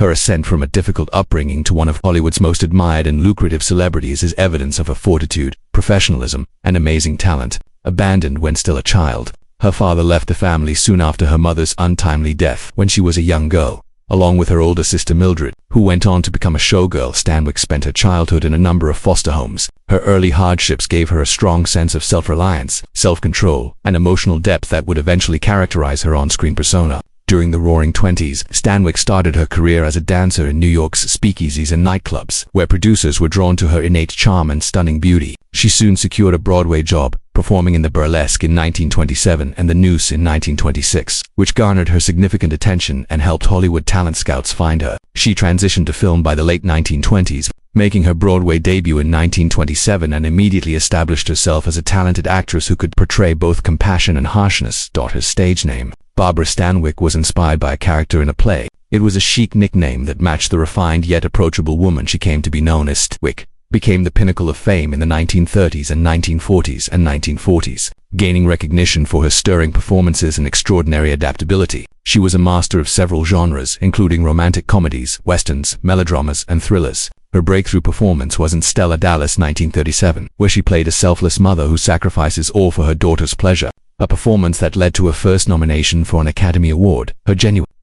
Her ascent from a difficult upbringing to one of Hollywood's most admired and lucrative celebrities is evidence of her fortitude, professionalism, and amazing talent. Abandoned when still a child, her father left the family soon after her mother's untimely death when she was a young girl. Along with her older sister Mildred, who went on to become a showgirl, Stanwyck spent her childhood in a number of foster homes. Her early hardships gave her a strong sense of self-reliance, self-control, and emotional depth that would eventually characterize her on-screen persona. During the Roaring Twenties, Stanwyck started her career as a dancer in New York's speakeasies and nightclubs, where producers were drawn to her innate charm and stunning beauty. She soon secured a Broadway job, performing in the Burlesque in 1927 and the Noose in 1926, which garnered her significant attention and helped Hollywood talent scouts find her. She transitioned to film by the late 1920s, making her Broadway debut in 1927, and immediately established herself as a talented actress who could portray both compassion and harshness. Her stage name, Barbara Stanwyck, was inspired by a character in a play. It was a chic nickname that matched the refined yet approachable woman she came to be known as. Stanwyck became the pinnacle of fame in the 1930s and 1940s and 1940s, gaining recognition for her stirring performances and extraordinary adaptability. She was a master of several genres, including romantic comedies, westerns, melodramas, and thrillers. Her breakthrough performance was in Stella Dallas 1937, where she played a selfless mother who sacrifices all for her daughter's pleasure, a performance that led to her first nomination for an Academy Award.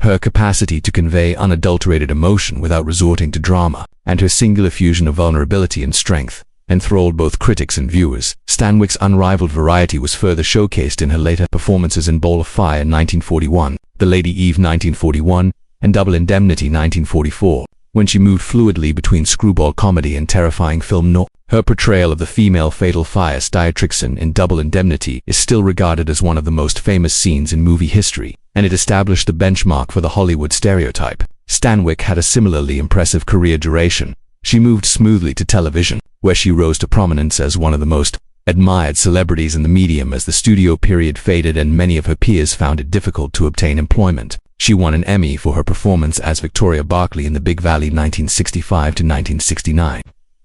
Her capacity to convey unadulterated emotion without resorting to drama, and her singular fusion of vulnerability and strength, enthralled both critics and viewers. Stanwyck's unrivaled variety was further showcased in her later performances in Ball of Fire 1941, The Lady Eve 1941, and Double Indemnity 1944, when she moved fluidly between screwball comedy and terrifying film noir. Her portrayal of the female fatal fire Styrtrixen in Double Indemnity is still regarded as one of the most famous scenes in movie history, and it established the benchmark for the Hollywood stereotype. Stanwyck had a similarly impressive career duration. She moved smoothly to television, where she rose to prominence as one of the most admired celebrities in the medium as the studio period faded and many of her peers found it difficult to obtain employment. She won an Emmy for her performance as Victoria Barkley in The Big Valley 1965 to 1969,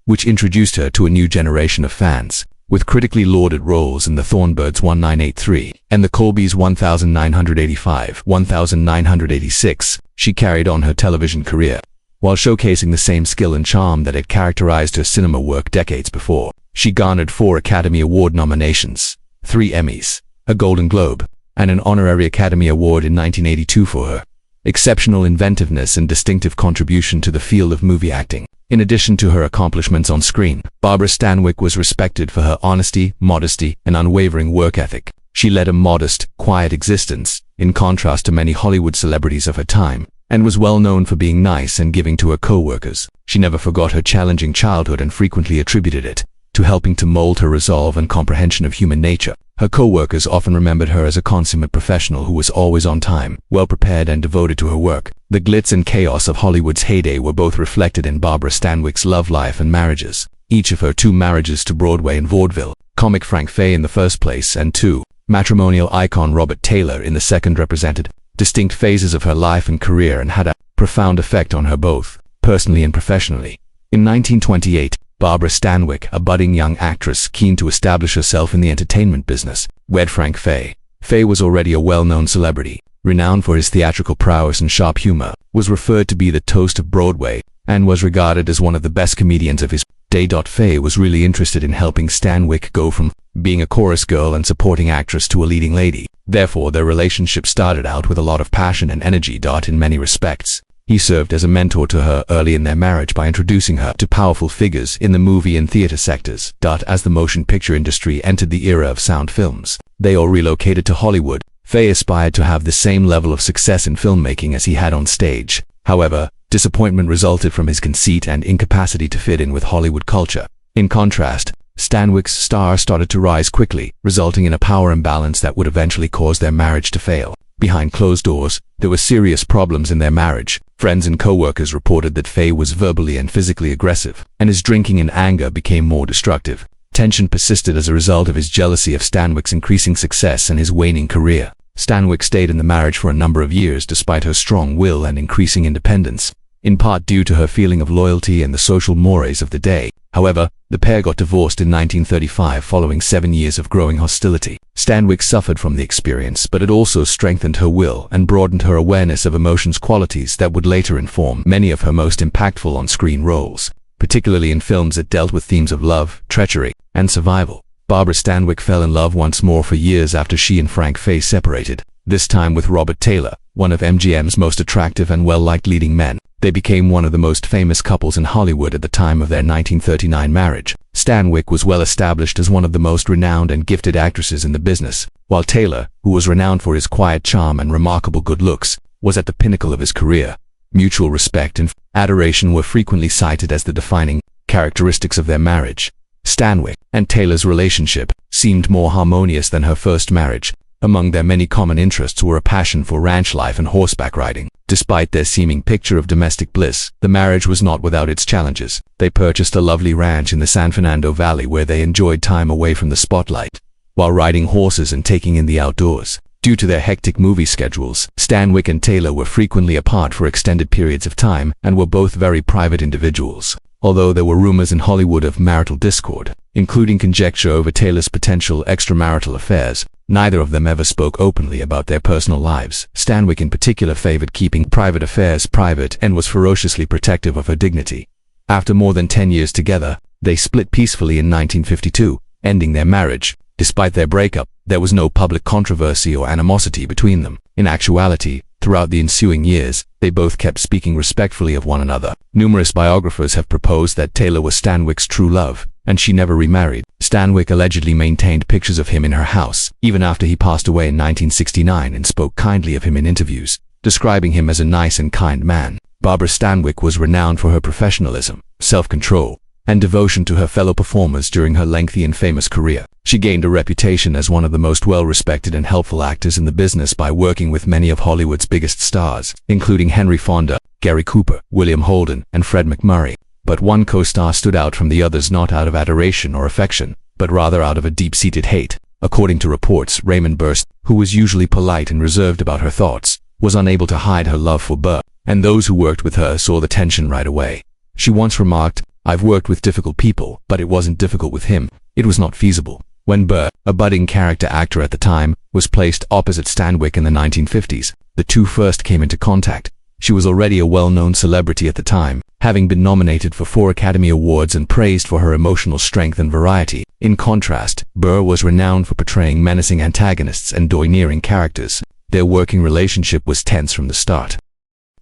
which introduced her to a new generation of fans. With critically lauded roles in The Thornbirds 1983 and The Colbys 1985-1986, she carried on her television career, while showcasing the same skill and charm that had characterized her cinema work decades before. She garnered 4 Academy Award nominations, 3 Emmys, a Golden Globe, and an honorary Academy Award in 1982 for her exceptional inventiveness and distinctive contribution to the field of movie acting. In addition to her accomplishments on screen, Barbara Stanwyck was respected for her honesty, modesty, and unwavering work ethic. She led a modest, quiet existence, in contrast to many Hollywood celebrities of her time, and was well known for being nice and giving to her co-workers. She never forgot her challenging childhood and frequently attributed it to helping to mold her resolve and comprehension of human nature. Her co-workers often remembered her as a consummate professional who was always on time, well-prepared, and devoted to her work. The glitz and chaos of Hollywood's heyday were both reflected in Barbara Stanwyck's love life and marriages. Each of her 2 marriages to Broadway and vaudeville comic Frank Fay in the first place, and 2 matrimonial icon Robert Taylor in the second, represented distinct phases of her life and career and had a profound effect on her both personally and professionally. In 1928, Barbara Stanwyck, a budding young actress keen to establish herself in the entertainment business, wed Frank Fay. Fay was already a well-known celebrity, renowned for his theatrical prowess and sharp humor, was referred to be the toast of Broadway, and was regarded as one of the best comedians of his day. Fay was really interested in helping Stanwyck go from being a chorus girl and supporting actress to a leading lady. Therefore, their relationship started out with a lot of passion and energy. In many respects, he served as a mentor to her early in their marriage by introducing her to powerful figures in the movie and theater sectors. As the motion picture industry entered the era of sound films, they all relocated to Hollywood. Fay aspired to have the same level of success in filmmaking as he had on stage. However, disappointment resulted from his conceit and incapacity to fit in with Hollywood culture. In contrast, Stanwyck's star started to rise quickly, resulting in a power imbalance that would eventually cause their marriage to fail. Behind closed doors, there were serious problems in their marriage. Friends and co-workers reported that Fay was verbally and physically aggressive, and his drinking and anger became more destructive. Tension persisted as a result of his jealousy of Stanwyck's increasing success and his waning career. Stanwyck stayed in the marriage for a number of years despite her strong will and increasing independence. in part due to her feeling of loyalty and the social mores of the day. However, the pair got divorced in 1935 following 7 years of growing hostility. Stanwyck suffered from the experience, but it also strengthened her will and broadened her awareness of emotions, qualities that would later inform many of her most impactful on-screen roles, particularly in films that dealt with themes of love, treachery, and survival. Barbara Stanwyck fell in love once more for years after she and Frank Fay separated, this time with Robert Taylor, one of MGM's most attractive and well-liked leading men. They became one of the most famous couples in Hollywood at the time of their 1939 marriage. Stanwyck was well established as one of the most renowned and gifted actresses in the business, while Taylor, who was renowned for his quiet charm and remarkable good looks, was at the pinnacle of his career. Mutual respect and adoration were frequently cited as the defining characteristics of their marriage. Stanwyck and Taylor's relationship seemed more harmonious than her first marriage. Among their many common interests were a passion for ranch life and horseback riding. Despite their seeming picture of domestic bliss, the marriage was not without its challenges. They purchased a lovely ranch in the San Fernando Valley where they enjoyed time away from the spotlight, while riding horses and taking in the outdoors. Due to their hectic movie schedules, Stanwyck and Taylor were frequently apart for extended periods of time and were both very private individuals. Although there were rumors in Hollywood of marital discord, including conjecture over Taylor's potential extramarital affairs, neither of them ever spoke openly about their personal lives. Stanwyck in particular favored keeping private affairs private and was ferociously protective of her dignity. After more than 10 years together, they split peacefully in 1952, ending their marriage. Despite their breakup, there was no public controversy or animosity between them. In actuality, throughout the ensuing years, they both kept speaking respectfully of one another. Numerous biographers have proposed that Taylor was Stanwyck's true love, and she never remarried. Stanwyck allegedly maintained pictures of him in her house, even after he passed away in 1969, and spoke kindly of him in interviews, describing him as a nice and kind man. Barbara Stanwyck was renowned for her professionalism, self-control, and devotion to her fellow performers during her lengthy and famous career. She gained a reputation as one of the most well-respected and helpful actors in the business by working with many of Hollywood's biggest stars, including Henry Fonda, Gary Cooper, William Holden, and Fred MacMurray. But one co-star stood out from the others not out of adoration or affection, but rather out of a deep-seated hate. According to reports, Raymond Burr, who was usually polite and reserved about her thoughts, was unable to hide her love for Burr, and those who worked with her saw the tension right away. She once remarked, "I've worked with difficult people, but it wasn't difficult with him. It was not feasible." When Burr, a budding character actor at the time, was placed opposite Stanwyck in the 1950s, the two first came into contact. She was already a well-known celebrity at the time, having been nominated for 4 Academy Awards and praised for her emotional strength and variety. In contrast, Burr was renowned for portraying menacing antagonists and domineering characters. Their working relationship was tense from the start.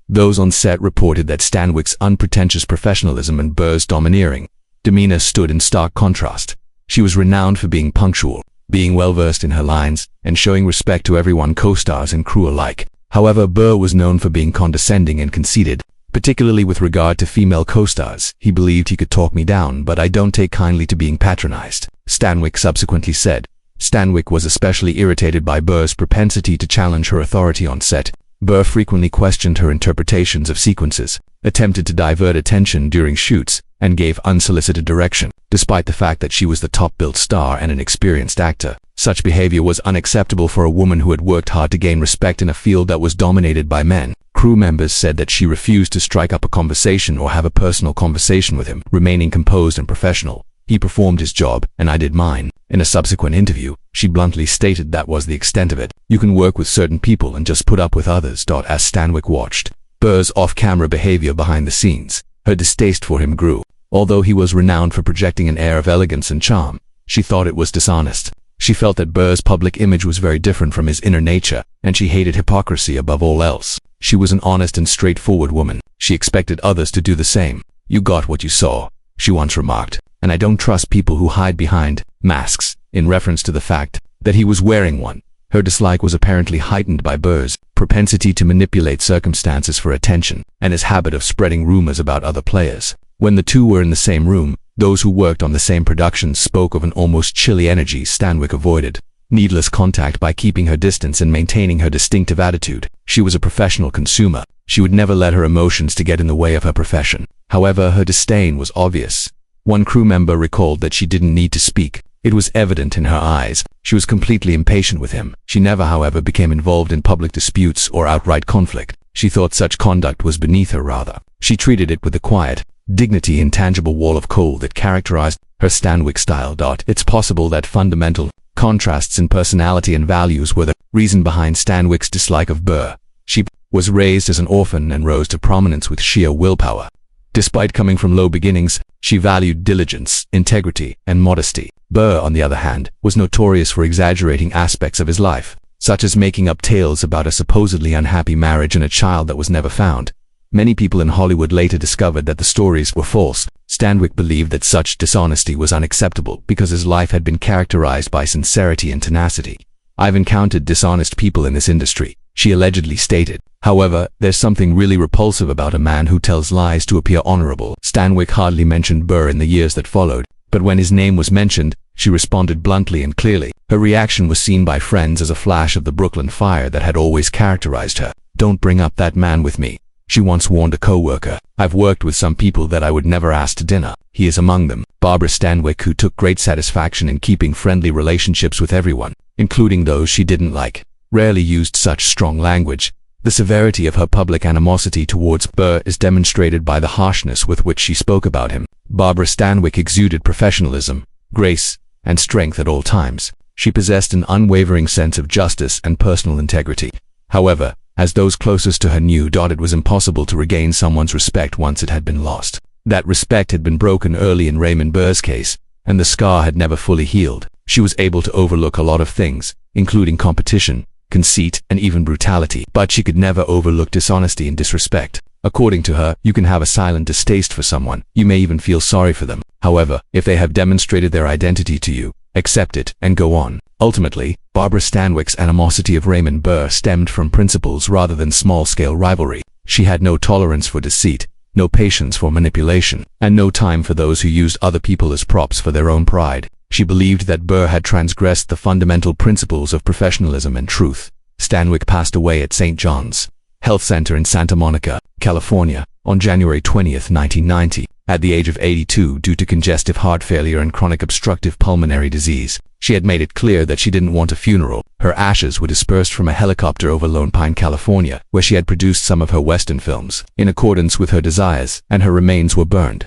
Those on set reported that Stanwyck's unpretentious professionalism and Burr's domineering demeanor stood in stark contrast. She was renowned for being punctual, being well-versed in her lines, and showing respect to everyone, co-stars and crew alike. However, Burr was known for being condescending and conceited, particularly with regard to female co-stars. He believed he could talk me down, but I don't take kindly to being patronized, Stanwyck subsequently said. Stanwyck was especially irritated by Burr's propensity to challenge her authority on set. Burr frequently questioned her interpretations of sequences, attempted to divert attention during shoots, and gave unsolicited direction. Despite the fact that she was the top-billed star and an experienced actor, such behavior was unacceptable for a woman who had worked hard to gain respect in a field that was dominated by men. Crew members said that she refused to strike up a conversation or have a personal conversation with him, remaining composed and professional. "He performed his job, and I did mine." In a subsequent interview, she bluntly stated that was the extent of it. "You can work with certain people and just put up with others." As Stanwyck watched Burr's off-camera behavior behind the scenes, her distaste for him grew. Although he was renowned for projecting an air of elegance and charm, she thought it was dishonest. She felt that Burr's public image was very different from his inner nature, and she hated hypocrisy above all else. She was an honest and straightforward woman. She expected others to do the same. "You got what you saw," she once remarked, "and I don't trust people who hide behind masks," in reference to the fact that he was wearing one. Her dislike was apparently heightened by Burr's propensity to manipulate circumstances for attention, and his habit of spreading rumors about other players. When the two were in the same room, those who worked on the same productions spoke of an almost chilly energy. Stanwyck avoided needless contact by keeping her distance and maintaining her distinctive attitude. She was a professional consumer. She would never let her emotions to get in the way of her profession. However, her disdain was obvious. One crew member recalled that she didn't need to speak. It was evident in her eyes. She was completely impatient with him. She never, however, became involved in public disputes or outright conflict. She thought such conduct was beneath her rather. She treated it with the quiet, dignity intangible wall of coal that characterized her Stanwyck style. It's possible that fundamental contrasts in personality and values were the reason behind Stanwyck's dislike of Burr. She was raised as an orphan and rose to prominence with sheer willpower. Despite coming from low beginnings, she valued diligence, integrity, and modesty. Burr, on the other hand, was notorious for exaggerating aspects of his life, such as making up tales about a supposedly unhappy marriage and a child that was never found. Many people in Hollywood later discovered that the stories were false. Stanwyck believed that such dishonesty was unacceptable because his life had been characterized by sincerity and tenacity. "I've encountered dishonest people in this industry," she allegedly stated. "However, there's something really repulsive about a man who tells lies to appear honorable." Stanwyck hardly mentioned Burr in the years that followed, but when his name was mentioned, she responded bluntly and clearly. Her reaction was seen by friends as a flash of the Brooklyn fire that had always characterized her. "Don't bring up that man with me," she once warned a co-worker. "I've worked with some people that I would never ask to dinner. He is among them." Barbara Stanwyck, who took great satisfaction in keeping friendly relationships with everyone, including those she didn't like, rarely used such strong language. The severity of her public animosity towards Burr is demonstrated by the harshness with which she spoke about him. Barbara Stanwyck exuded professionalism, grace, and strength at all times. She possessed an unwavering sense of justice and personal integrity. However, as those closest to her knew, it was impossible to regain someone's respect once it had been lost. That respect had been broken early in Raymond Burr's case, and the scar had never fully healed. She was able to overlook a lot of things, including competition, conceit, and even brutality, but she could never overlook dishonesty and disrespect. According to her, you can have a silent distaste for someone. You may even feel sorry for them. However, if they have demonstrated their identity to you, accept it and go on. Ultimately, Barbara Stanwyck's animosity of Raymond Burr stemmed from principles rather than small-scale rivalry. She had no tolerance for deceit, no patience for manipulation, and no time for those who used other people as props for their own pride. She believed that Burr had transgressed the fundamental principles of professionalism and truth. Stanwyck passed away at St. John's Health Center in Santa Monica, California, on January 20, 1990, at the age of 82 due to congestive heart failure and chronic obstructive pulmonary disease. She had made it clear that she didn't want a funeral. Her ashes were dispersed from a helicopter over Lone Pine, California, where she had produced some of her Western films, in accordance with her desires, and her remains were burned.